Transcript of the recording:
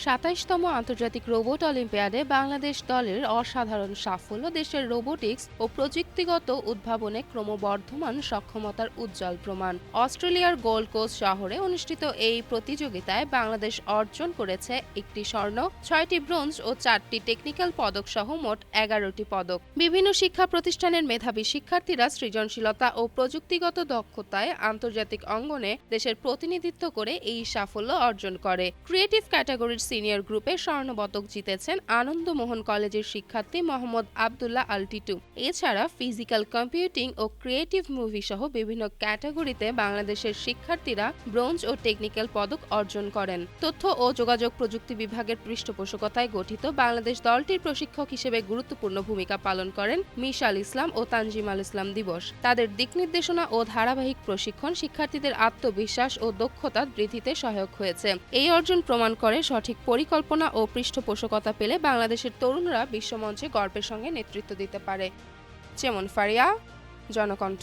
২৭তম আন্তর্জাতিক রোবট অলিম্পিয়াডে বাংলাদেশ দলের অসাধারণ সাফল্য দেশের রোবোটিক্স ও প্রযুক্তিগত উদ্ভাবনে ক্রমবর্ধমান সক্ষমতার উজ্জ্বল প্রমাণ। অস্ট্রেলিয়ার গোল্ড কোস্ট শহরে অনুষ্ঠিত এই প্রতিযোগিতায় বাংলাদেশ অর্জন করেছে ১টি স্বর্ণ, ৬টি ব্রোঞ্জ ও ৪টি টেকনিক্যাল পদক সহ মোট ১১টি পদক। বিভিন্ন শিক্ষা প্রতিষ্ঠানের মেধাবী শিক্ষার্থীরা সৃজনশীলতা ও প্রযুক্তিগত দক্ষতায় আন্তর্জাতিক অঙ্গনে দেশের প্রতিনিধিত্ব করে এই সাফল্য অর্জন করে। ক্রিয়েটিভ ক্যাটাগরির সিনিয়র গ্রুপে স্বর্ণপদক জিতেছেন আনন্দমোহন কলেজের শিক্ষার্থী মোহাম্মদ আবদুল্লাহ আল টিটু। এছাড়া ফিজিক্যাল কম্পিউটিং ও ক্রিয়েটিভ মুভি সহ বিভিন্ন ক্যাটাগরিতে বাংলাদেশের শিক্ষার্থীরা ব্রোঞ্জ ও টেকনিক্যাল পদক অর্জন করেন। তথ্য ও যোগাযোগ প্রযুক্তি বিভাগের পৃষ্ঠপোষকতায় গঠিত বাংলাদেশ দলটির প্রশিক্ষক হিসেবে গুরুত্বপূর্ণ ভূমিকা পালন করেন মিশাল ইসলাম ও তানজিম আল ইসলাম দিবস। তাদের দিক নির্দেশনা ও ধারাবাহিক প্রশিক্ষণ শিক্ষার্থীদের আত্মবিশ্বাস ও দক্ষতা বৃদ্ধিতে সহায়ক হয়েছে। এই অর্জন প্রমাণ করে সঠিক পরিকল্পনা ও পৃষ্ঠপোষকতা পেলে বাংলাদেশের তরুণরা বিশ্বমঞ্চে গর্বের সঙ্গে নেতৃত্ব দিতে পারে। যেমন ফারিয়া, জনকণ্ঠ।